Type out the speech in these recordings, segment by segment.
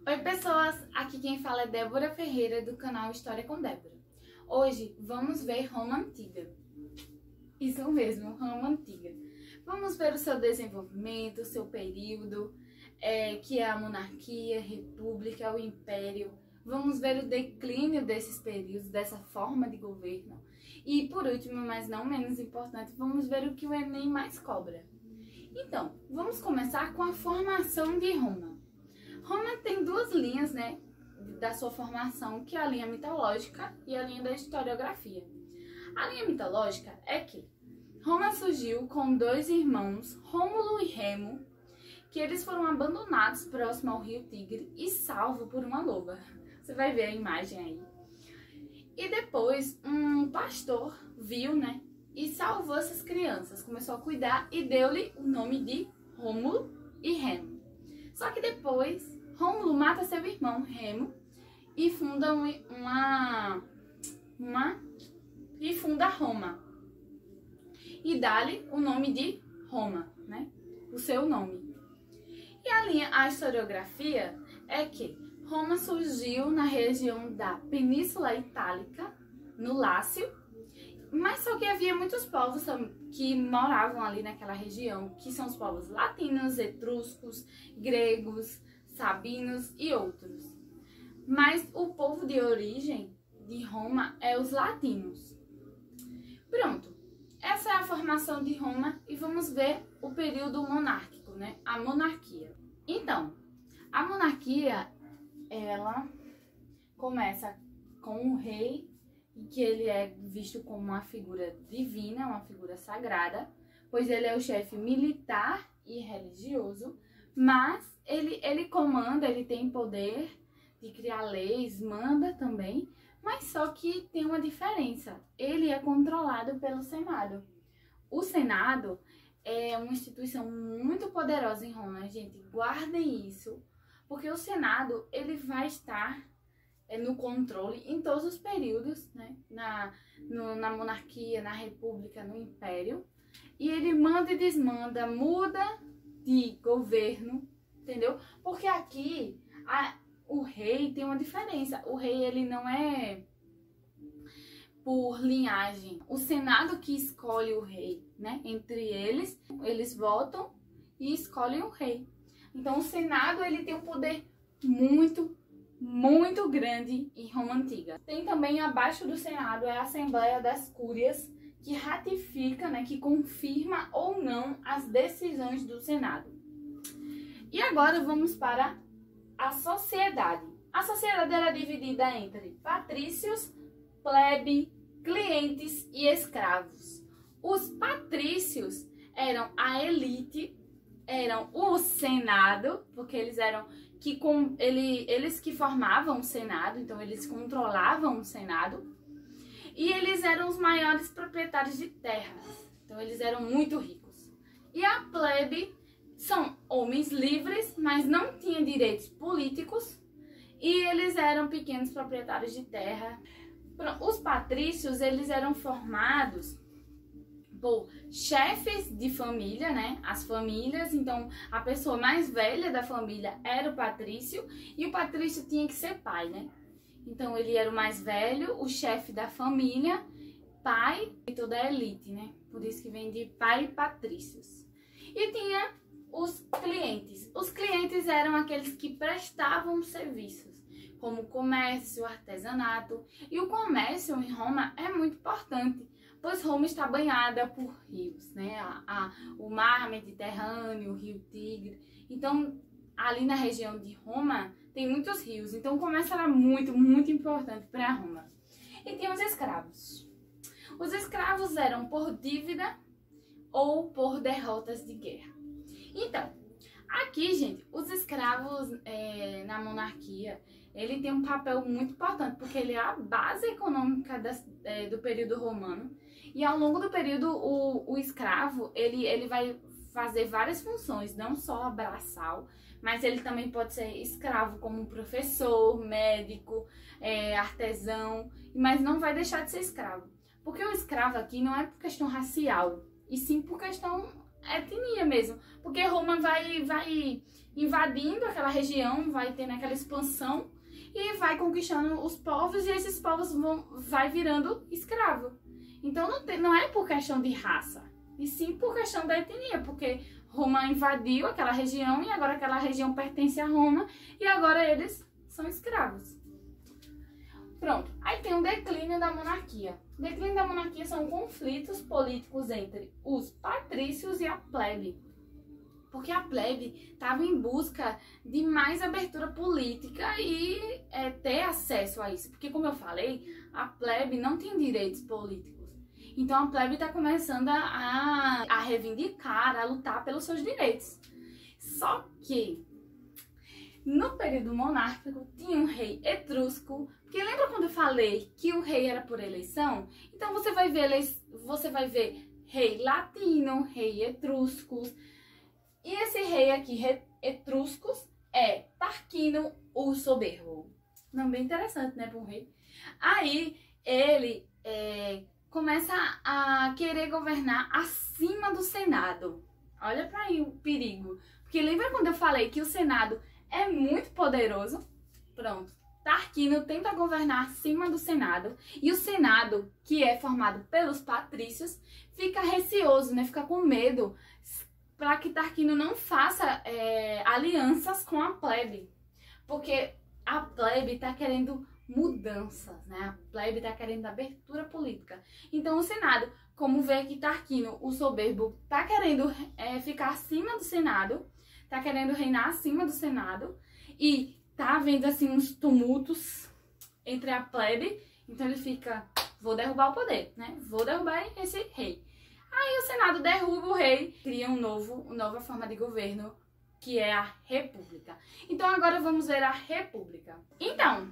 Oi pessoas, aqui quem fala é Débora Ferreira do canal História com Débora. Hoje vamos ver Roma Antiga. Isso mesmo, Roma Antiga. Vamos ver o seu desenvolvimento, o seu período, que é a monarquia, a república, o império. Vamos ver o declínio desses períodos, dessa forma de governo. E por último, mas não menos importante, vamos ver o que o Enem mais cobra. Então, vamos começar com a formação de Roma. Roma tem duas linhas, da sua formação, que é a linha mitológica e a linha da historiografia. A linha mitológica é que Roma surgiu com dois irmãos, Rômulo e Remo, que eles foram abandonados próximo ao rio Tigre e salvos por uma loba. Você vai ver a imagem aí. E depois um pastor viu, e salvou essas crianças, começou a cuidar e deu-lhe o nome de Rômulo e Remo. Só que depois Rômulo mata seu irmão Remo e funda funda Roma e dá-lhe o nome de Roma, o seu nome. E a historiografia é que Roma surgiu na região da Península Itálica, no Lácio, mas só que havia muitos povos que moravam ali naquela região, que são os povos latinos, etruscos, gregos, sabinos e outros. Mas o povo de origem de Roma é os latinos. Pronto, essa é a formação de Roma e vamos ver o período monárquico, a monarquia. Então, a monarquia, ela começa com o rei, que ele é visto como uma figura divina, uma figura sagrada, pois ele é o chefe militar e religioso, mas ele comanda, ele tem poder de criar leis, manda também, mas só que tem uma diferença, ele é controlado pelo Senado. O Senado é uma instituição muito poderosa em Roma, gente, guardem isso, porque o Senado, ele vai estar no controle em todos os períodos, na monarquia, na república, no império, e ele manda e desmanda, muda de governo, entendeu? Porque aqui o rei tem uma diferença, o rei ele não é por linhagem, o Senado que escolhe o rei, entre eles votam e escolhem o rei. Então o Senado ele tem um poder muito grande em Roma Antiga. Tem também abaixo do Senado a Assembleia das Cúrias, que ratifica, que confirma ou não as decisões do Senado. E agora vamos para a sociedade. A sociedade era dividida entre patrícios, plebe, clientes e escravos. Os patrícios eram a elite, eram o Senado, porque eles eram eles que formavam o Senado, então eles controlavam o Senado, e eles eram os maiores proprietários de terras, então eles eram muito ricos. E a plebe são homens livres, mas não tinham direitos políticos, e eles eram pequenos proprietários de terra. Os patrícios, eles eram formados por chefes de família, as famílias, então a pessoa mais velha da família era o patrício, e o patrício tinha que ser pai, Então ele era o mais velho, o chefe da família, pai e toda a elite, Por isso que vem de pai patrícios. E tinha os clientes. Os clientes eram aqueles que prestavam serviços, como comércio, artesanato, e o comércio em Roma é muito importante, pois Roma está banhada por rios, o mar Mediterrâneo, o rio Tigre. Então, ali na região de Roma, tem muitos rios. Então, o comércio era muito importante para Roma. E tem os escravos. Os escravos eram por dívida ou por derrotas de guerra. Então, aqui, gente, os escravos na monarquia, ele tem um papel muito importante, porque ele é a base econômica do período romano. E ao longo do período, o escravo, ele vai fazer várias funções, não só braçal, mas ele também pode ser escravo como professor, médico, artesão, mas não vai deixar de ser escravo. Porque o escravo aqui não é por questão racial, e sim por questão etnia mesmo, porque Roma vai invadindo aquela região, vai tendo aquela expansão e vai conquistando os povos, e esses povos vai virando escravo. Então não é por questão de raça, e sim por questão da etnia, porque Roma invadiu aquela região e agora aquela região pertence a Roma e agora eles são escravos. Pronto, aí tem o declínio da monarquia. O declínio da monarquia são conflitos políticos entre os patrícios e a plebe. Porque a plebe estava em busca de mais abertura política e ter acesso a isso. Porque, como eu falei, a plebe não tem direitos políticos. Então a plebe está começando a reivindicar, a lutar pelos seus direitos. Só que no período monárquico tinha um rei etrusco, porque lembra quando eu falei que o rei era por eleição? Então você vai ver rei latino, rei etruscos. E esse rei aqui, etruscos, é Tarquino o Soberbo. Nome bem interessante, né, para um rei. Aí ele começa a querer governar acima do Senado. Olha para aí o perigo. Porque lembra quando eu falei que o Senado é muito poderoso? Pronto. Tarquino tenta governar acima do Senado. E o Senado, que é formado pelos patrícios, fica receoso, né? Fica com medo para que Tarquino não faça alianças com a plebe. Porque a plebe está querendo mudanças, né? A plebe está querendo abertura política. Então o Senado, como vê que Tarquino, o Soberbo, está querendo ficar acima do Senado, está querendo reinar acima do Senado, e tá havendo assim uns tumultos entre a plebe, então ele fica, vou derrubar o poder, né? Vou derrubar esse rei. Aí o Senado derruba o rei, cria uma nova forma de governo, que é a República. Então agora vamos ver a República. Então,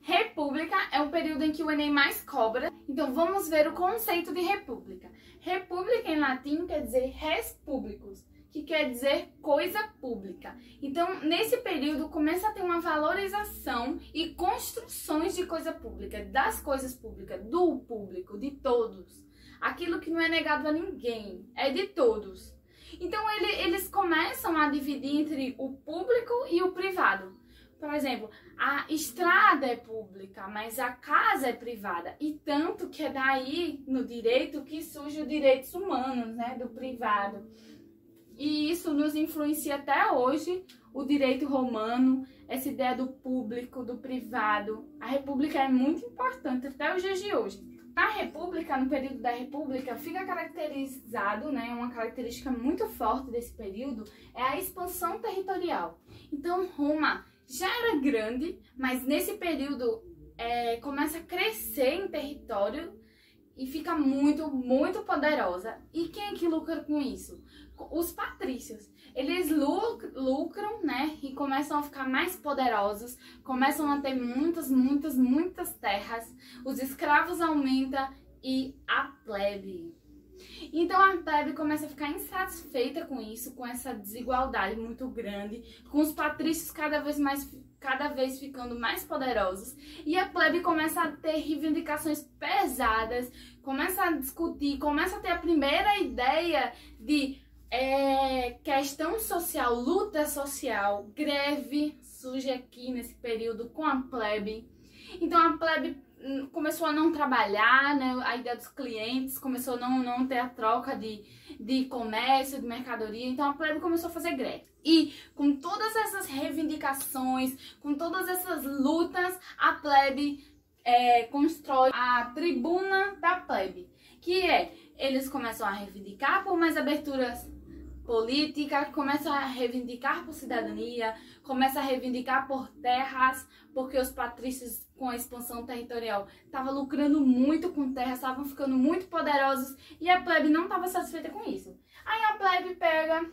República é um período em que o Enem mais cobra. Então vamos ver o conceito de República. República em latim quer dizer res publicus, que quer dizer coisa pública. Então, nesse período, começa a ter uma valorização e construções de coisa pública, das coisas públicas, do público, de todos. Aquilo que não é negado a ninguém, é de todos. Então, eles começam a dividir entre o público e o privado. Por exemplo, a estrada é pública, mas a casa é privada. E tanto que é daí, no direito, que surge os direitos humanos, né, do privado. E isso nos influencia até hoje, o direito romano, essa ideia do público, do privado. A República é muito importante até os dias de hoje. Na República, no período da República, fica caracterizado, né, uma característica muito forte desse período, é a expansão territorial. Então, Roma já era grande, mas nesse período começa a crescer em território e fica muito, muito poderosa. E quem é que lucra com isso? Os patrícios. Eles lucram, né? E começam a ficar mais poderosos, começam a ter muitas, muitas, muitas terras. Os escravos aumentam e a plebe. Então a plebe começa a ficar insatisfeita com isso, com essa desigualdade muito grande, com os patrícios cada vez ficando mais poderosos, e a plebe começa a ter reivindicações pesadas, começa a discutir, começa a ter a primeira ideia de questão social, luta social, greve surge aqui nesse período com a plebe. Então a plebe começou a não trabalhar, né? A ideia dos clientes começou a não ter a troca de comércio, de mercadoria. Então a plebe começou a fazer greve. E com todas essas reivindicações, com todas essas lutas, a plebe constrói a tribuna da plebe, que eles começam a reivindicar por mais aberturas política, começa a reivindicar por cidadania, começa a reivindicar por terras, porque os patrícios, com a expansão territorial, estavam lucrando muito com terras, estavam ficando muito poderosos, e a plebe não estava satisfeita com isso. Aí a plebe pega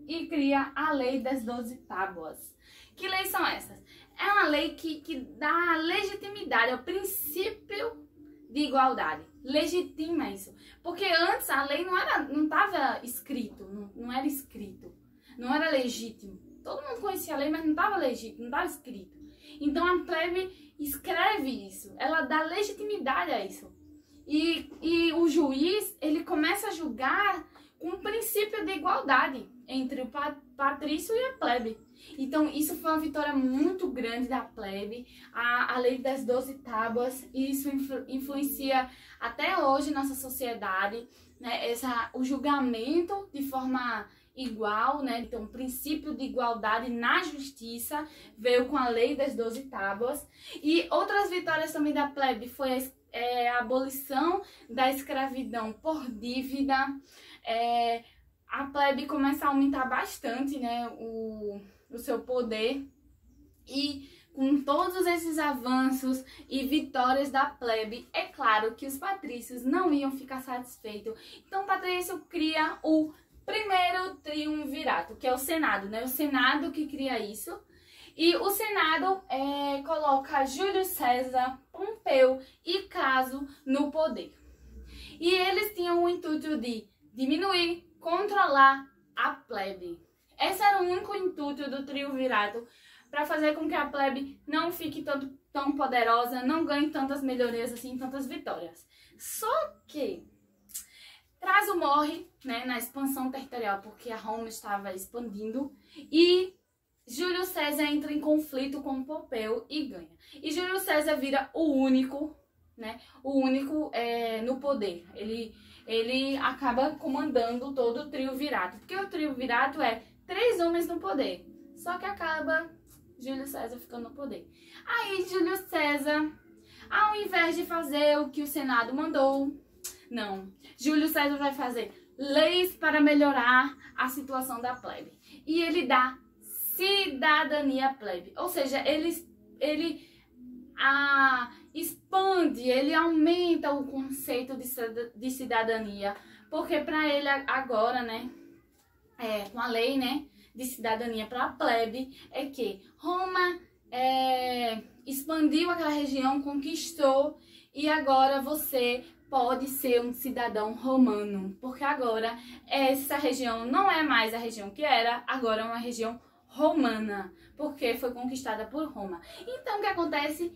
e cria a Lei das 12 Tábuas. Que leis são essas? É uma lei que dá legitimidade ao princípio de igualdade. Legitima isso. Porque antes a lei não estava escrito, não era escrito, não era legítimo. Todo mundo conhecia a lei, mas não estava legítimo, não estava escrito. Então a plebe escreve isso, ela dá legitimidade a isso. E o juiz, ele começa a julgar com um princípio de igualdade entre o patrício e a plebe. Então, isso foi uma vitória muito grande da plebe, a lei das 12 tábuas, e isso influencia até hoje nossa sociedade, né? O julgamento de forma igual, né? Então, o princípio de igualdade na justiça veio com a lei das 12 tábuas. E outras vitórias também da plebe foi a abolição da escravidão por dívida. A plebe começa a aumentar bastante, né, o seu poder, e com todos esses avanços e vitórias da plebe, é claro que os patrícios não iam ficar satisfeitos. Então o patrício cria o primeiro triunvirato, que é o Senado, né? O Senado que cria isso. E o Senado coloca Júlio César, Pompeu e Craso no poder. E eles tinham o intuito de diminuir, controlar a plebe. Esse era o único intuito do triunvirato, para fazer com que a plebe não fique tão poderosa, não ganhe tantas melhorias assim, tantas vitórias. Só que Craso morre, né, na expansão territorial, porque a Roma estava expandindo, e Júlio César entra em conflito com Pompeu e ganha. E Júlio César vira o único, né, no poder. Ele acaba comandando todo o triunvirato, porque o triunvirato é 3 homens no poder, só que acaba Júlio César ficando no poder. Aí Júlio César, ao invés de fazer o que o Senado mandou, não, Júlio César vai fazer leis para melhorar a situação da plebe. E ele dá cidadania à plebe, ou seja, ele expande, ele aumenta o conceito de cidadania, porque para ele agora, né, com a lei, né, de cidadania para a plebe, é que Roma expandiu aquela região, conquistou, e agora você pode ser um cidadão romano, porque agora essa região não é mais a região que era, agora é uma região romana, porque foi conquistada por Roma. Então o que acontece?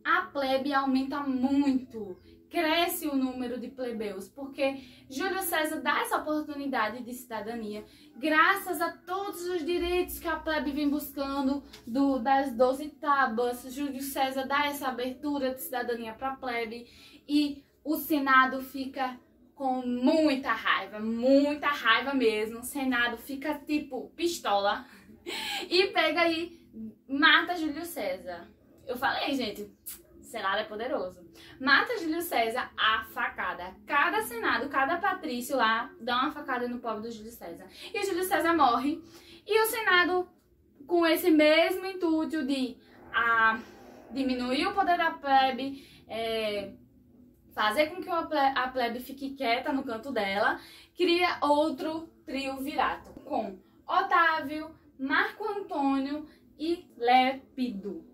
A plebe aumenta muito, cresce o número de plebeus, porque Júlio César dá essa oportunidade de cidadania, graças a todos os direitos que a plebe vem buscando das 12 tábuas. Júlio César dá essa abertura de cidadania para a plebe, e o Senado fica com muita raiva mesmo. O Senado fica tipo pistola e pega e mata Júlio César. Eu falei, gente, o Senado é poderoso. Mata Júlio César a facada. Cada senado, cada patrício lá dá uma facada no pobre do Júlio César. E Júlio César morre. E o Senado, com esse mesmo intuito de diminuir o poder da plebe, fazer com que a plebe fique quieta no canto dela, cria outro triunvirato com Otávio, Marco Antônio e Lépido.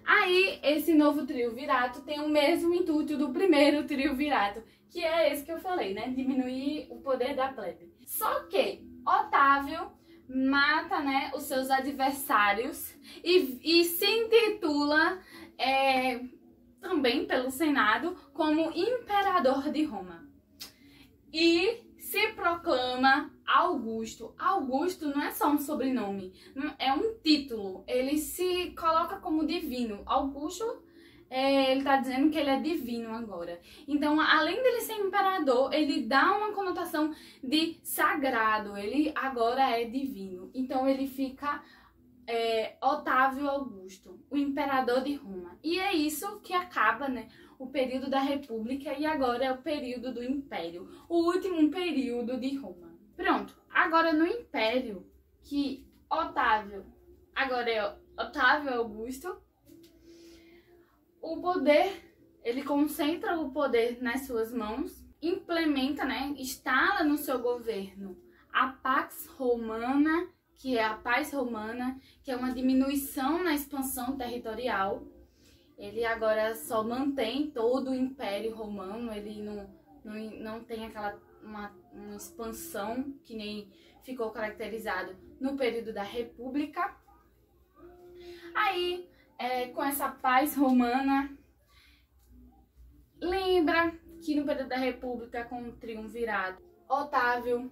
Aí, esse novo triunvirato tem o mesmo intuito do primeiro triunvirato, que é esse que eu falei, né? Diminuir o poder da plebe. Só que Otávio mata, né, os seus adversários e se intitula também pelo Senado como imperador de Roma. E se proclama Augusto. Augusto não é só um sobrenome, é um título. Ele se coloca como divino. Augusto, ele está dizendo que ele é divino agora. Então, além dele ser imperador, ele dá uma conotação de sagrado. Ele agora é divino. Então, ele fica Otávio Augusto, o imperador de Roma. E é isso que acaba, né, o período da República, e agora é o período do Império, o último período de Roma. Pronto, agora no Império, que agora é Otávio Augusto, o poder, ele concentra o poder nas suas mãos, implementa, né, instala no seu governo a Pax Romana, que é a paz romana, que é uma diminuição na expansão territorial. Ele agora só mantém todo o Império Romano, ele não tem uma expansão que nem ficou caracterizado no período da República. Aí, com essa paz romana, lembra que no período da República, com o triunvirato, Otávio,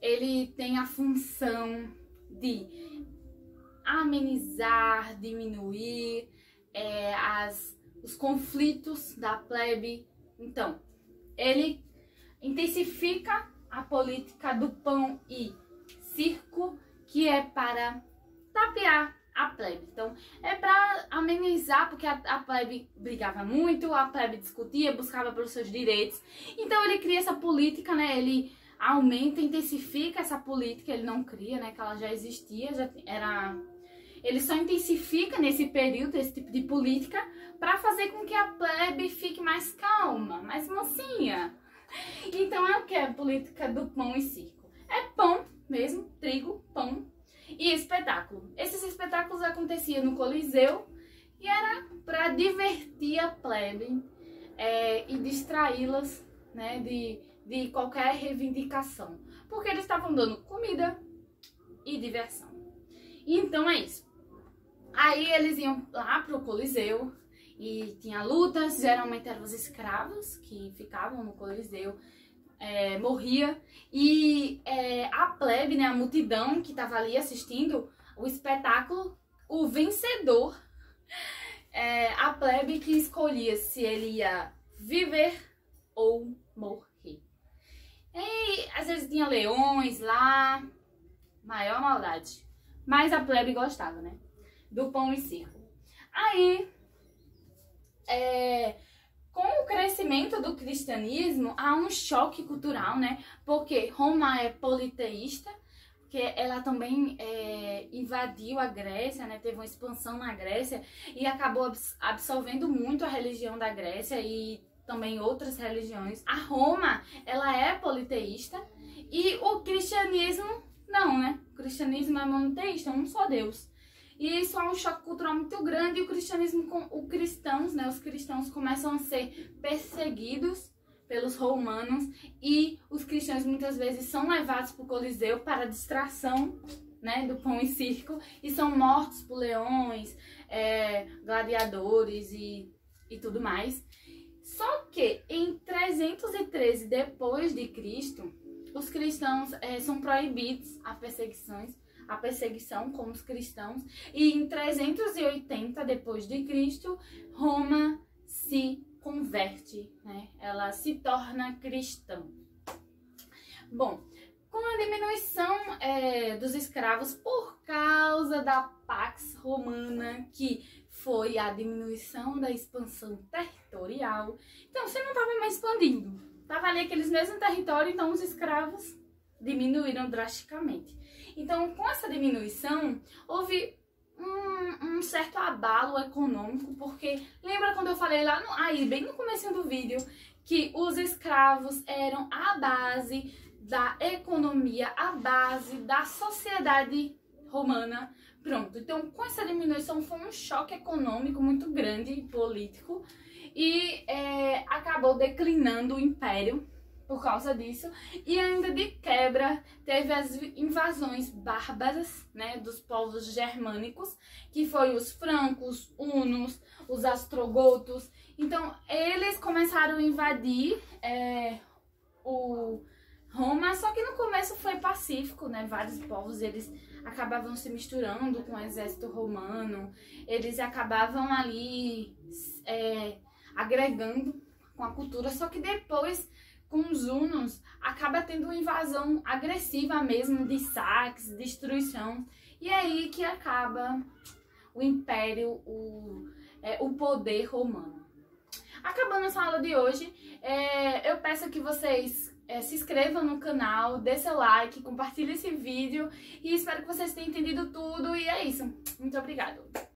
ele tem a função de amenizar, diminuir os conflitos da plebe. Então, ele intensifica a política do pão e circo, que é para tapear a plebe. Então, é para amenizar, porque a plebe brigava muito, a plebe discutia, buscava pelos seus direitos. Então, ele cria essa política, né? Ele aumenta, intensifica essa política, ele não cria, né? Que ela já existia, ele só intensifica nesse período esse tipo de política para fazer com que a plebe fique mais calma, mais mocinha. Então, é o que? A política do pão e circo. É pão mesmo, trigo, pão e espetáculo. Esses espetáculos aconteciam no Coliseu e era para divertir a plebe e distraí-las, né, de qualquer reivindicação, porque eles estavam dando comida e diversão. Então é isso. Aí eles iam lá pro Coliseu e tinha lutas, geralmente eram os escravos que ficavam no Coliseu, morria, e a plebe, né, a multidão que estava ali assistindo o espetáculo, o vencedor, a plebe que escolhia se ele ia viver ou morrer. E às vezes tinha leões lá, maior maldade, mas a plebe gostava, né, do pão e circo. Aí, com o crescimento do cristianismo, há um choque cultural, né? Porque Roma é politeísta, porque ela também invadiu a Grécia, né? Teve uma expansão na Grécia e acabou absorvendo muito a religião da Grécia e também outras religiões. A Roma, ela é politeísta e o cristianismo não, né? O cristianismo é monoteísta, um só Deus. E isso é um choque cultural muito grande, e o cristianismo, os cristãos começam a ser perseguidos pelos romanos, e os cristãos muitas vezes são levados para o Coliseu para distração, né, do pão e circo, e são mortos por leões, gladiadores e tudo mais. Só que em 313 depois de Cristo, os cristãos são proibidos a perseguição como os cristãos, e em 380 depois de Cristo, Roma se converte, né? Ela se torna cristã. Bom, com a diminuição dos escravos por causa da Pax Romana, que foi a diminuição da expansão territorial, então você não estava mais expandindo, estava ali aqueles mesmos territórios, então os escravos diminuíram drasticamente. Então, com essa diminuição, houve um certo abalo econômico, porque lembra quando eu falei lá, bem no começo do vídeo, que os escravos eram a base da economia, a base da sociedade romana. Pronto, então com essa diminuição foi um choque econômico muito grande e político, e acabou declinando o império por causa disso, e ainda de quebra teve as invasões bárbaras, né, dos povos germânicos, que foi os francos, hunos, os ostrogotos. Então eles começaram a invadir Roma, só que no começo foi pacífico, né? Vários povos eles acabavam se misturando com o exército romano, eles acabavam ali agregando com a cultura, só que depois, com os hunos, acaba tendo uma invasão agressiva mesmo, de saques, destruição, e é aí que acaba o império, o poder romano. Acabando essa aula de hoje, eu peço que vocês se inscrevam no canal, dê seu like, compartilhe esse vídeo, e espero que vocês tenham entendido tudo, e é isso. Muito obrigada!